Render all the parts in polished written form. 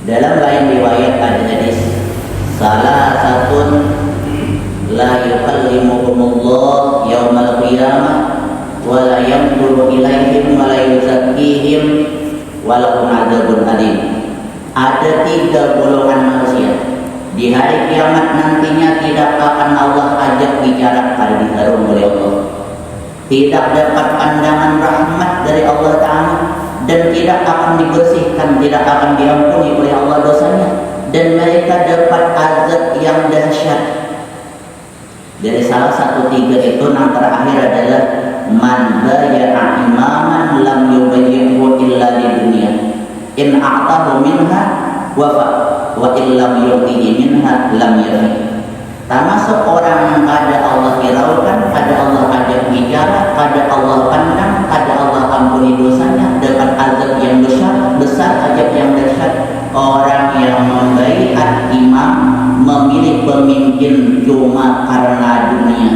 Dalam lain riwayat ada hadis, salah satu la yukallimuhumullah yaumal qiyamah wa la yanzuru ilaihim wa la yuzakkihim wa lahum adzabun alim. Ada 3 golongan manusia di hari kiamat nantinya tidak akan Allah ajak bicara pada diharum oleh Allah, tidak dapat pandangan rahmat dari Allah Ta'ala, dan tidak akan dibersihkan, tidak akan diampuni oleh Allah dosanya, dan mereka dapat azab yang dahsyat. Dari salah satu 3 itu yang terakhir adalah man baya'a imaman lam yubayyihu illa di dunia in a'tahu minha wafa wa illam yu'tihi minha lam yafi. Termasuk orang yang ada Allah hiraukan, ada Allah ajak bicara, ada Allah pandang, ada Allah ampuni dosanya, dapat azab yang besar azab yang dahsyat. Orang yang membaiat imam, memilih pemimpin cuma karena dunia.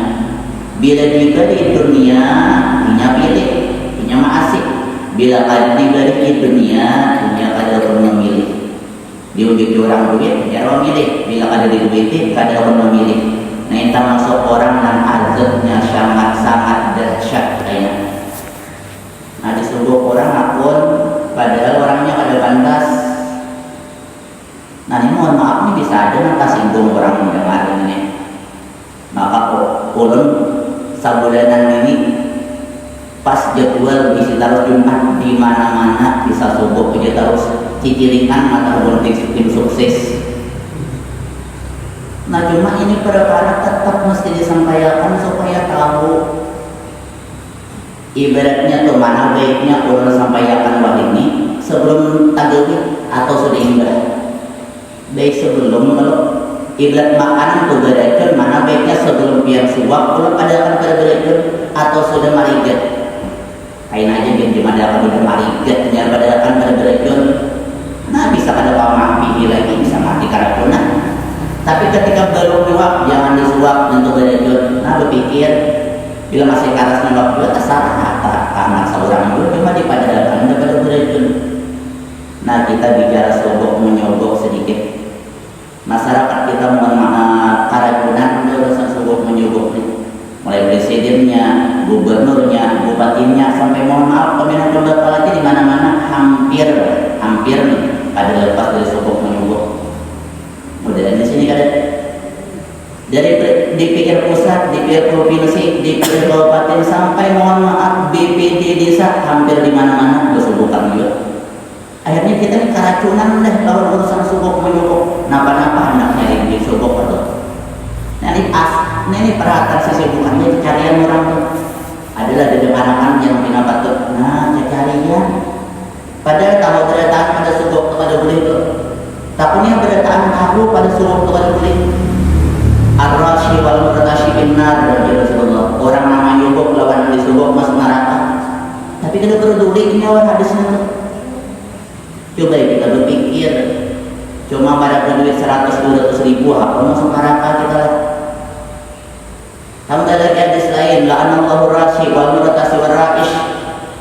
Bila juga di dunia punya pilih, punya asik. Bila ada di dunia punya kada pun memilih. Diuji orang duit, ya orang milih. Bila ada di duit, kada orang memilih. Nah, ini termasuk orang yang azabnya sangat-sangat dahsyat kayaknya. Nah, disuruh orang akun, padahal orangnya kada pantas. Nah, ini mohon maaf nih, bisa ada yang tersinggung orang mendengar ini. Maka ulun sabulanan ini pas jadwal bisa taruh Jumat di mana-mana, bisa subuh aja terus cicilingan atau tim sukses. Nah, cuma ini perkara tetap mesti disampaikan supaya tahu ibaratnya tuh mana baiknya orang sampaikan wah ini sebelum tagawih atau sudah ibarat. Baik sebelum kalau iblat makanan tuh beredar, mana baiknya sebelum biar suap kalau pada beredar atau sudah marigat. Kain aja gimana akan udah marigat ternyata pada akan beredar. Nah, bisa kada pamah pilih lagi, bisa mati karena punah. Tapi ketika belum suap jangan disuap untuk beredar. Nah, berpikir bila masih karasnya waktu terserah anak seorang dulu cuma dipadadakan daripada beredar. Nah, kita bicara sogok menyogok sedikit. Masyarakat kita mohon maaf karacunan urusan sogok menyogok nih. Mulai presidennya, gubernurnya, bupatinya, sampai mohon maaf peminat lembaga lagi di mana-mana hampir nih ada lepas dari sogok menyogok. Udah di sini kada. Dari DPR pusat, DPR provinsi, DPR kabupaten sampai mohon maaf BPD desa hampir di mana-mana bersogokan juga. Akhirnya kita ini keracunan deh lawan urusan sogok menyogok. Napa-napa anaknya di sogok atau. Nah, ini perhatian sesibukannya carian orang tuh. Adalah dari anak-anak yang bina patut. Nah, carian. Padahal tahu berataan pada sogok kepada boleh itu. Takutnya berataan tahu pada sogok kepada boleh. Ar-Rashi wal Murtashi binnar dari Rasulullah. Orang nama nyogok lawan di sogok masuk neraka. Tapi kita peduli ini awal hadisnya tuh. Coba kita berpikir, cuma pada duit 100-200 ribu apa masuk neraka kita lah. Tambah lagi hadis lain, la'anallahu rashi wal murtasi wal ra'ish.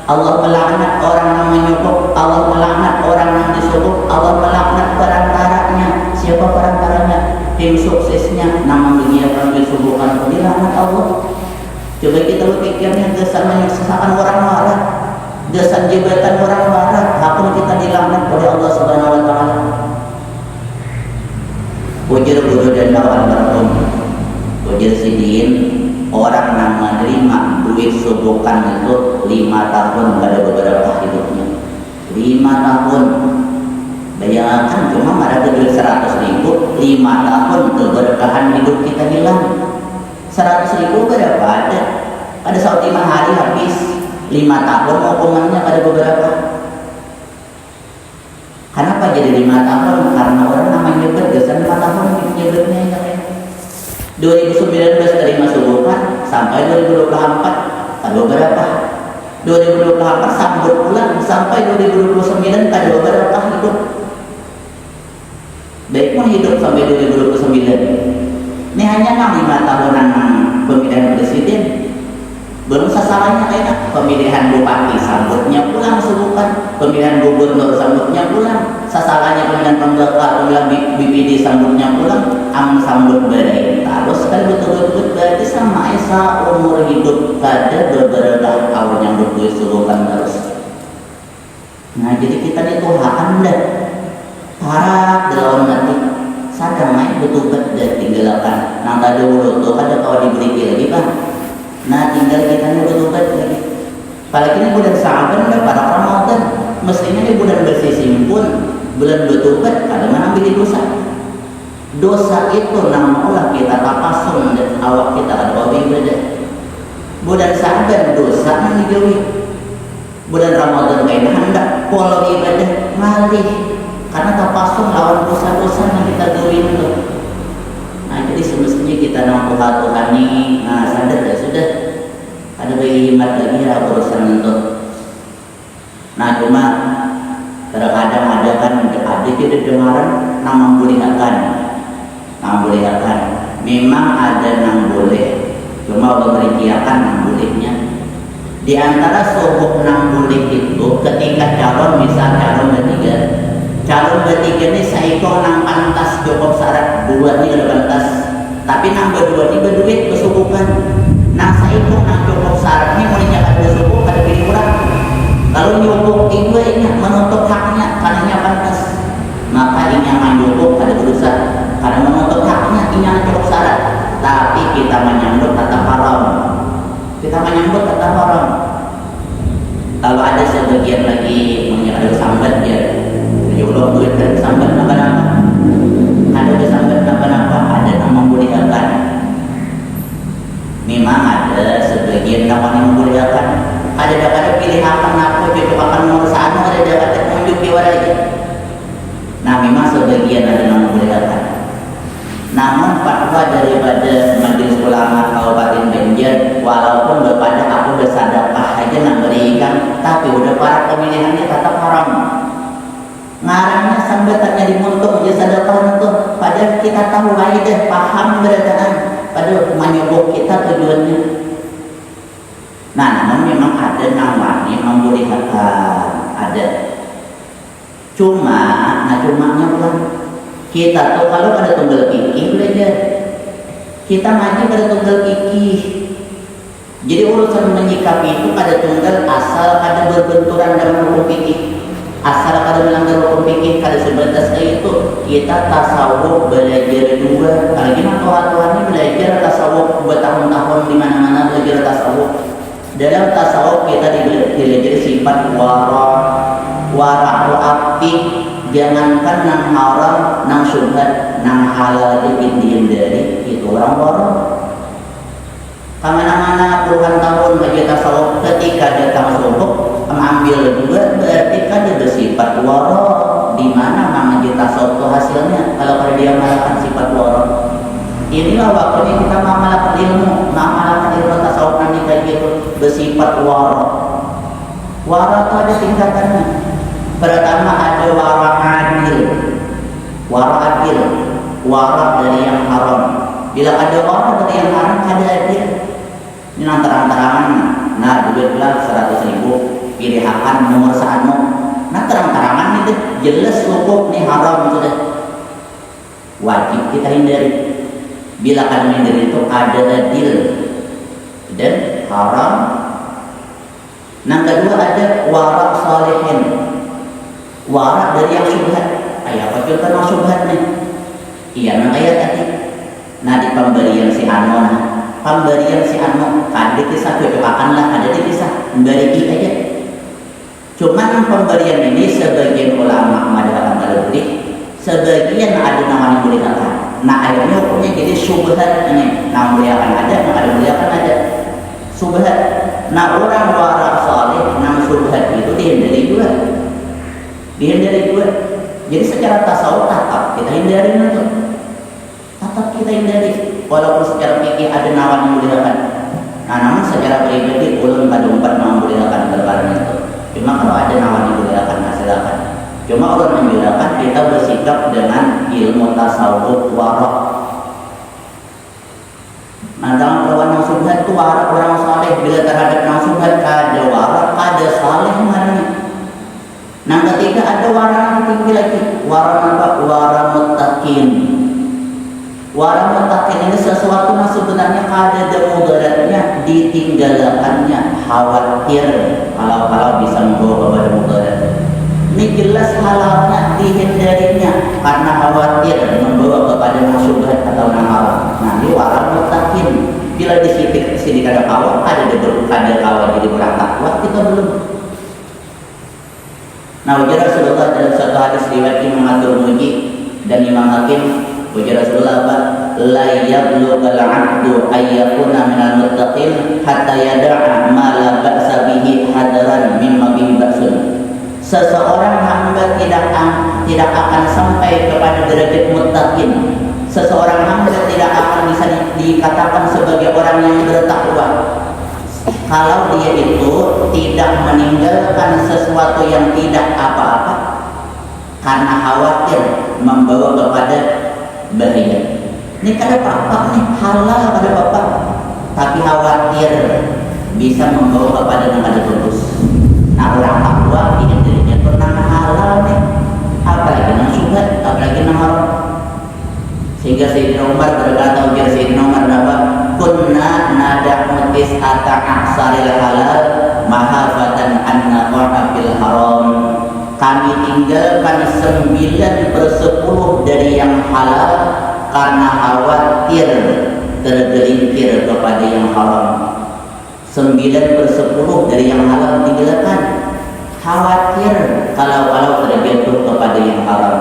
Allah melaknat orang yang menyogok, Allah melaknat orang yang disogok, Allah melaknat perantaranya. Siapa perantaranya? Tim suksesnya, nama menyiapkan disogokan, dilaknat Allah. Coba kita berpikirnya, gesan menyusahkan orang marah, gesan jabatan orang marah, hakun kita dilaknat oleh Allah Subhanahu wa taala. Ujar guru dan lawan berhum. Ujar sidin, orang yang menerima duit sogokan itu 5 tahun pada beberapa hidupnya. 5 tahun. Bayangkan cuma ada duit 100 ribu, 5 tahun keberkahan hidup kita hilang. 100 ribu berapa ada? Pada saat 5 hari habis. 5 tahun hukumannya pada beberapa. Kenapa jadi 5 tahun? Karena orang namanya bergesan 5 tahun nyebutnya ya. 2019 terima sogokan sampai 2024 ada beberapa. 2024 sambut pulang sampai 2029 ada beberapa hidup. Baik pun hidup sampai 2029. Ini hanya 5 tahunan pemilihan presiden. Belum sasarannya kayak pemilihan bupati sambutnya pulang subukan, pemilihan gubernur sambutnya pulang, sasarannya pemilihan pemberkar, pemilihan BPD sambutnya pulang, sambut berai. Terus kan betul-betul berarti sama Esa umur hidup kada beberapa tahun yang subukan terus. Nah jadi kita ini Tuhan dah para dalam nanti sadang main betul-betul dan tinggalkan. Nang tadi dulu tuh kada kau diberi lagi bang. Nah tinggal kita ini betul-betul lagi. Apalagi ini bulan Sa'ban dan para Ramadan. Mestinya ini bulan bersih pun bulan betul-betul kada mengambil dosa. Dosa itu namanya kita tapasun dan awak kita ada hobi ibadah. Bulan Sa'ban dosa nang dijauhi. Bulan Ramadan kain hendak pola ibadah ngalih karena tapasun lawan dosa-dosa yang kita jauhi itu. Nah jadi semestinya kita nampu Tuhan ini, nah sadar dah sudah ada bagi himat lagi ya urusan itu. Nah cuma kadang-kadang ada kan ada tidak dengaran nama bolehkan, memang ada yang boleh, cuma Allah berikan yang bolehnya. Di antara subuh yang boleh itu ketika calon ini saya kok nang pantas cukup syarat dua ni ada pantas, tapi nang berdua ni berduit bersubukan. Nang saya kok nang cukup syarat ni mulai ada bersubuk ada pilih kurang. Kalau nyubuk itu ingat menuntut haknya karena pantas, maka ini yang menyubuk ada berusaha karena menuntut haknya ini yang cukup syarat. Tapi kita menyambut kata haram. Kalau ada sebagian lagi ada sambat dia Allah duit dan sambat apa-apa, ada sambat apa-apa, ada yang membolehkan. Memang ada sebagian yang membolehkan. Ada pilihan apa itu akan nomor satu, ada dapat menunjuk di aja. Nah memang sebagian ada yang membolehkan. Namun fatwa daripada Majelis Ulama Kabupaten Banjar, walaupun kepada aku bersadaqah aja nak berikan, tapi udah para pemilihannya tetap haram. Ngarangnya sambatannya dimuntuk aja sadaqah itu, padahal kita tahu aja paham beradaan, padahal menyubuk kita tujuannya. Nah, namun memang ada namanya membolehkan, ada. Cumanya pula kita tuh kalau ada tunggal kiki belajar, kita ngaji pada tunggal kiki. Jadi urusan menyikapi itu ada tunggal asal ada berbenturan dalam hukum fikih, asal ada melanggar hukum fikih, kada sebatas itu kita tasawuf belajar dua. Kalau gimana Tuhan ini belajar tasawuf bertahun-tahun di mana-mana belajar tasawuf. Dalam tasawuf kita belajar sifat wara api. Jangankan nang haram, nang syubhat, nang halal dihindari, itu orang boros. Kemana-mana puluhan tahun kerja tasawuf, ketika datang subuh mengambil juga berarti kan dia bersifat wara. Di mana mengaji tasawuf itu hasilnya? Kalau pada dia melakukan sifat wara, inilah waktunya kita mengamalkan ilmu tasawuf nanti kayak gitu bersifat wara. Wara itu ada tingkatannya. Pertama ada wara adil, wara dari yang haram. Bila ada wara dari yang haram ada adil. Ini terang-terangan. Nah duit bilang 100.000 pilihan nomor satu. Nah terang-terangan itu jelas cukup nih haram sudah. Wajib kita hindari. Bila kan hindari itu ada adil dan haram. Nah kedua ada wara salihin. Wara dari yang syubhat. Ayah apa contoh syubhat nih? Iya nang ayat tadi. Nah di pemberian si Ano, ada kisah cocokanlah, ada di kisah memberi aja. Cuma yang pemberian ini sebagian ulama mengadakan lebih, sebagian ada namanya bolehkan. Nah akhirnya hukumnya jadi syubhat ini. Nah bolehkan ada, bolehkan ada. Syubhat. Nah orang wara salih, nang syubhat itu dihindari juga. Jadi secara tasawuf tetap kita hindari itu, walaupun secara fikih ada nawan yang bolehkan. Nah namun secara pribadi ulun pada umpat membolehkan berbaran itu. Cuma kalau ada nawan yang bolehkan, silakan. Cuma ulun menjadikan kita bersikap dengan ilmu tasawuf warok. Dalam perlawanan subhat itu warak orang saleh bila terhadap nang subhat kada warak kada saleh marahnya. Nang ketiga ada warak tinggi lagi, warak apa? Warak muttaqin. Warak muttaqin ini sesuatu yang sebenarnya kada ada mudaratnya, ditinggalkannya, khawatir kalau bisa membawa kepada mudarat. Ini jelas halalnya dihindarinya karena khawatir membawa kepada subhat atau haram. Nah, ini warak muttaqin. Bila disidik ada kawan, ada kawan jadi orang takwa, kita belum. Nah, ujar Rasulullah dalam satu hadis riwayat Imam At-Tirmidzi dan Imam Hakim, ujar Rasulullah apa? La yablughal 'abdu ayyakuna minal muttaqin hatta yada'a ma la ba'sa bihi hadaran mimma bihi ba'sun. Seseorang hamba tidak akan sampai kepada derajat muttaqin. Seseorang hamba tidak akan bisa dikatakan sebagai orang yang bertakwa kalau dia itu tidak meninggalkan sesuatu yang tidak apa-apa karena khawatir membawa kepada bahaya. Ini kada apa-apa nih, halal kada apa-apa, tapi khawatir bisa membawa kepada yang kada putus. Nah, orang takwa ini dirinya pernah halal nih, apalagi nang subhat, apalagi nang haram. Sehingga Sayyidina Umar berkata, ujar Sayyidina Umar apa? Kunna nada'u tis'ata aksaril halal mahafatan anna wa'afil haram. Kami tinggalkan 9/10 dari yang halal karena khawatir tergelincir kepada yang haram. 9/10 dari yang halal tinggalkan, khawatir kalau terjatuh kepada yang haram.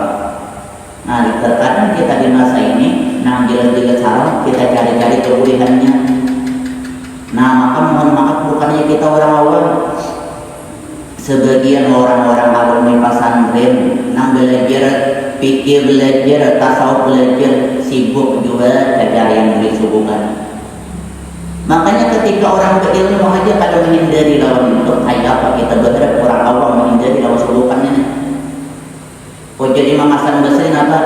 Nah, terkadang kita di masa ini jalan-jalan haram, kita cari-cari kebolehannya. Nah, maka mohon maaf, bukannya kita orang awam. Sebagian orang-orang awam di pesantren belajar pikir, belajar tasawuf, belajar sibuk juga cari duit subuhan. Makanya ketika orang berilmu aja pada menghindari lawan itu, kayak apa kita berharap orang awam menghindari lawan subuhannya nih. Jadi Imam Hasan Basri apa?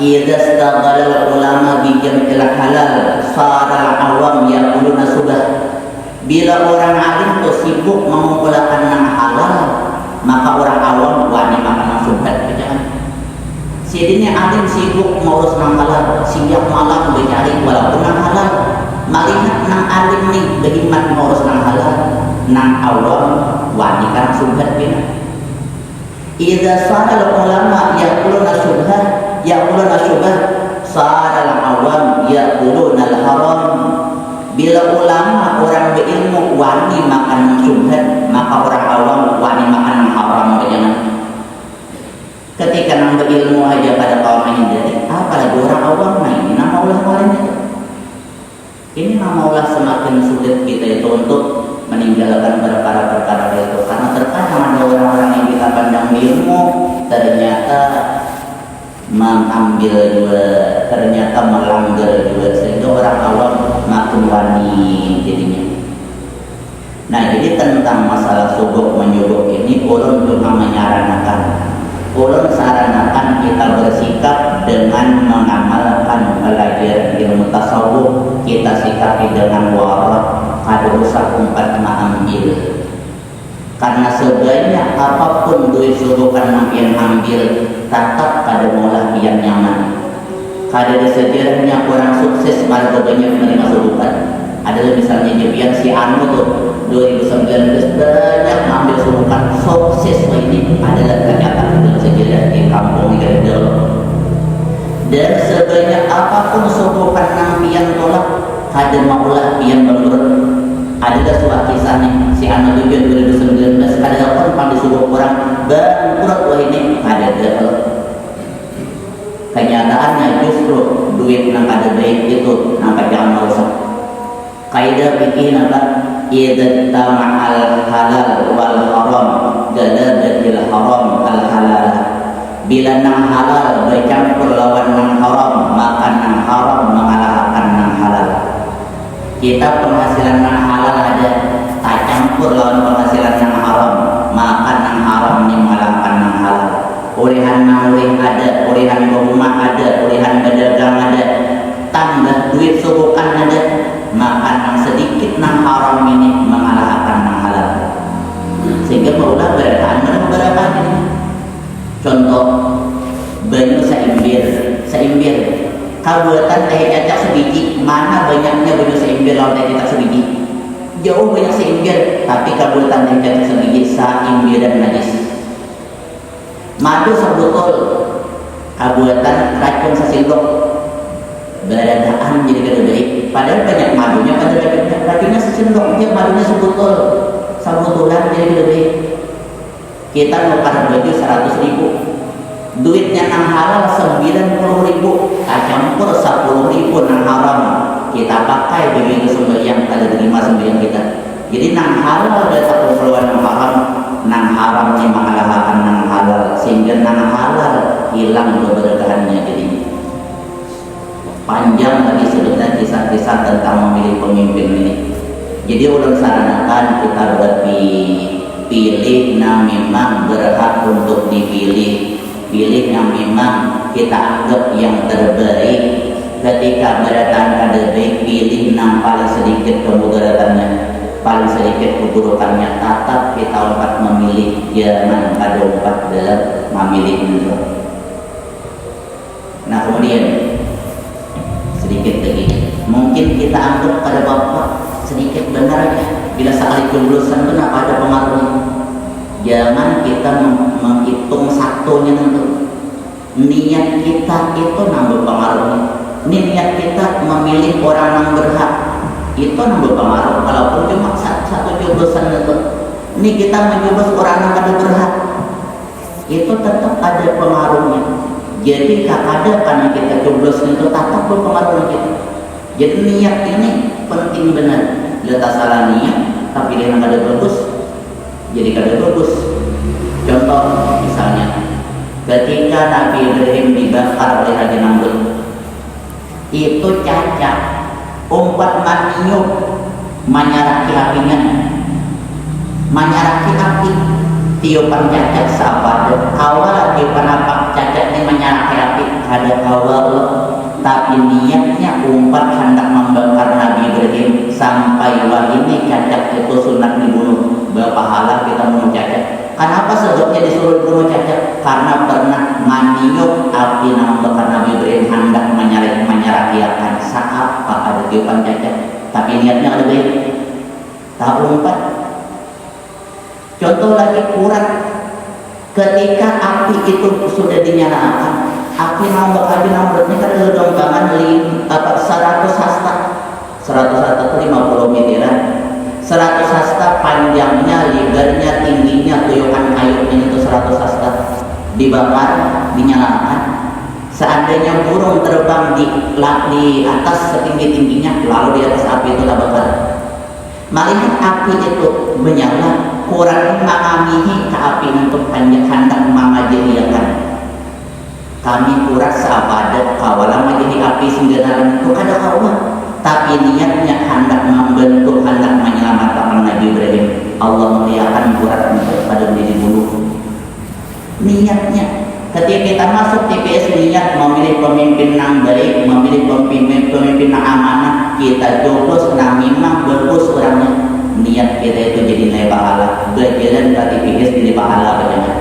Idza istaghala ulama bi jam'il halal sara awam yaquluna subah. Bila orang alim itu sibuk mengumpulkan yang halal, maka orang awam wani makan subhat kan. Sidine alim sibuk ngurus nang halal, siang malam mencari walaupun nang halal. Melihat nang alim nih berhimmat ngurus nang halal, nang awam wani kan subhat kan. Idza sara ulama yaquluna syubhat sara al-awam yaquluna al-haram. Bila ulama orang berilmu wani makan syubhat, maka orang awam wani makan haram jangan. Ketika nang berilmu aja pada kaum menghindari, apalagi orang awam ini nama Allah malahnya. Ini nama Allah semakin sulit kita itu untuk meninggalkan perkara-perkara itu, karena terkadang ada orang-orang yang kita pandang ilmu ternyata mengambil juga, ternyata melanggar juga, sehingga orang awam makin wani jadinya. Nah, jadi tentang masalah subuh menyubuh ini ulun cuma menyarankan, ulun saranakan kita bersikap dengan mengamalkan belajar ilmu tasawuf, kita sikapi dengan warak, ada usah umpat mengambil. Karena sebanyak apapun duit subuhan yang ambil, tetap pada maulah yang nyaman. Kada di sejarahnya orang sukses marga banyak menerima subuhan. Adalah misalnya jepian si Anu tuh 2019 banyak mengambil subuhan, sukses. Ini adalah kenyataan dalam sejarah di kampung Gerdel. Dan sebanyak apapun subuhan yang tolak, kada maulah yang menurut. Ada sebuah kisah nih, si anak tujuan 2019 ada orang pada subuh orang bangkrut, wah ini ada gagal. Kenyataannya justru duit yang ada baik itu nampak jangan merusak. Kaidah fikih apa? Idza tama'al halal wal haram galadatil haram al halal. Bila nang halal bercampur lawan nang haram, maka nang haram mengalahkan nang halal. Kita penghasilan yang halal ada, tak campur lawan penghasilan yang haram, maka yang haram ini mengalahkan yang halal. Ulihan nangling ada, ulihan rumah ada, ulihan pedagang ada, tambah duit subukan ada, makan yang sedikit nang haram ini mengalahkan nang halal. Sehingga maulah berataan berapa ini. Contoh banyu seimbir kabuatan teh cacak sebiji, mana banyaknya banyu seimbir lawan teh cacak sebiji? Jauh banyak seimbir, tapi kabuatan teh cacak sebiji saimbir dan najis. Madu sebotol kabuatan racun sesendok beradaan jadi kada baik. Padahal banyak madunya, padahal racunnya sesendok, dia madunya sebotol sabotolan jadi kada baik. Kita nukar baju 100.000, duitnya nang halal 90.000, campur 10.000 nang haram, kita pakai begitu sembahyang kada terima sembahyang kita. Jadi nang halal ada satu keperluan nang haram ni mengalahkan nang halal, sehingga nang halal hilang keberkahannya. Jadi panjang lagi sebenarnya kisah-kisah tentang memilih pemimpin ini. Jadi ulang saranakan kita pilih yang memang berhak untuk dipilih, pilih yang memang kita anggap yang terbaik. Ketika berdatang kada baik, pilih yang paling sedikit kemudaratannya, paling sedikit keburukannya. Tetap kita dapat memilih, jangan ada dapat dalam memilih itu. Nah kemudian sedikit lagi, mungkin kita anggap pada bapak sedikit benar ya, bila sekali jumlusan benar ada pengaruhnya. Jangan kita menghitung satunya tentu. Niat kita itu nambah pengaruhnya. Niat kita memilih orang yang berhak itu nambah pengaruh. Walaupun cuma satu jumlusan itu, ini kita menjubus orang yang kada berhak, itu tetap ada pengaruhnya. Jadi ada karena kita jumlus itu tetap berpengaruh kita. Jadi niat ini penting benar. Letak salah niat, tapi dia kada bagus, jadi kada bagus. Contoh misalnya, ketika Nabi Ibrahim dibakar oleh Raja Namrud, itu cacat, umpat maniuk menyaraki apinya, menyaraki api, tiupan cacat sahabat. Awal tiupan apa cacat ini menyaraki api, ada awal. Tapi niatnya umpat hendak membakar Nabi Ibrahim sampai wah ini cacat itu sunat dibunuh, berpahala kita bunuh cacat. Kenapa sebabnya disuruh bunuh cacat? Karena pernah maniuk api membakar Nabi Ibrahim hendak menyarakiakan saat ada tiupan cacat, tapi niatnya lebih tak umpat. Contoh lagi kurat, ketika api itu sudah dinyalakan, api membakar Nabi Namrud ini kan ada dongkangan 100 hasta, 100 hasta itu 50 meteran, 100 hasta panjangnya, lebarnya, tingginya, tuyukan kayunya itu 100 hasta, dibakar, dinyalakan. Seandainya burung terbang di atas setinggi-tingginya, lalu di atas api itu bakar. Melihat api itu menyala, kurang mengamihi ke api untuk hendak mengajariakan. Kami kuras sahabat kawalan menjadi api singgaran itu kada kawan, tapi niatnya hendak membentuk, hendak menyelamatkan Nabi Ibrahim. Allah muliakan kurat pada menjadi bunuh. Niatnya ketika kita masuk TPS, niat memilih pemimpin yang baik, memilih pemimpin yang amanah, kita joblos yang memang bagus orangnya. Niat kita itu jadi nilai pahala, belajaran ke TPS jadi pahala banyak.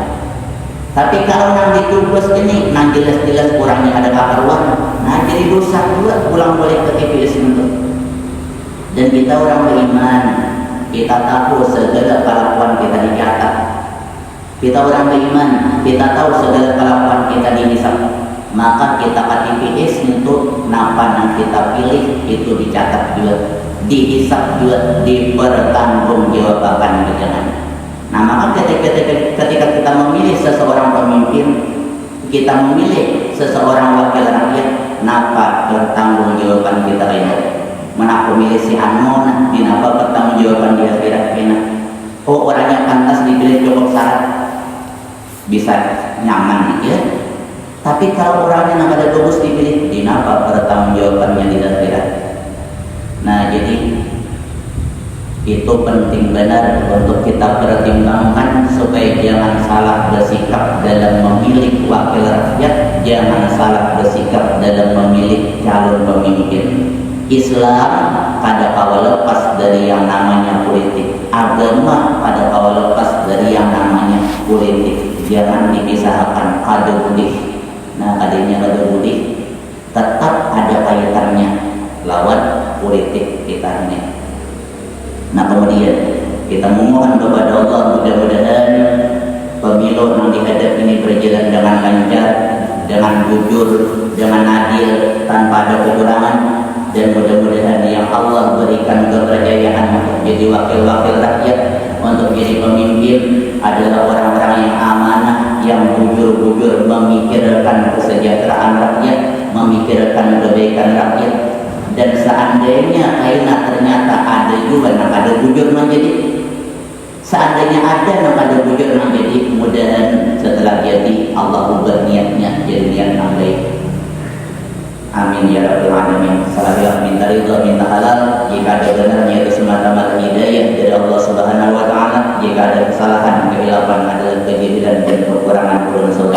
Tapi kalau nang ditubus ini, nang jelas-jelas kurangnya ada keperluan, nah jadi dosa juga pulang balik ke TPS itu. Dan kita orang beriman, kita tahu segala kelakuan kita dicatat. Kita orang beriman, kita tahu segala kelakuan kita dihisap. Maka kita ke TPS untuk napa yang kita pilih itu dicatat juga, dihisap juga, dipertanggungjawabkan dengan. Nah maka ketika kita memilih seseorang pemimpin, kita memilih seseorang wakil rakyat, napa pertanggungjawaban kita ini? Mana memilih si Anon, di napa pertanggungjawaban dia kira-kira? Oh orangnya pantas dipilih cukup syarat, bisa nyaman ya. Tapi kalau orangnya nggak ada bagus dipilih, di napa pertanggungjawabannya tidak kira? Nah jadi itu penting benar untuk kita pertimbangkan supaya jangan salah bersikap dalam memilih wakil rakyat, jangan salah bersikap dalam memilih calon pemimpin. Islam pada kawal lepas dari yang namanya politik, agama pada kawal lepas dari yang namanya politik. Jangan dipisahkan kada budi. Nah, kadenya kada budi tetap ada kaitannya lawan politik kita ini. Nah, kemudian kita memohon kepada Allah mudah-mudahan pemilu yang dihadap ini berjalan dengan lancar, dengan jujur, dengan adil, tanpa ada kekurangan. Dan mudah-mudahan yang Allah berikan kepercayaan untuk jadi wakil-wakil rakyat, untuk jadi pemimpin adalah orang-orang yang amanah, yang jujur-jujur memikirkan kesejahteraan rakyat, memikirkan kebaikan rakyat. Dan seandainya ternyata ada juga yang ada jujur menjadi, seandainya ada yang ada jujur menjadi, mudahan setelah jadi Allah ubah niatnya jadi niat yang baik. Amin ya rabbal alamin. Salam minta ridha, minta halal. Jika ada benarnya itu semata-mata hidayah dari Allah Subhanahu wa taala. Jika ada kesalahan, kehilapan adalah kejahilan dan kekurangan ulun saudara.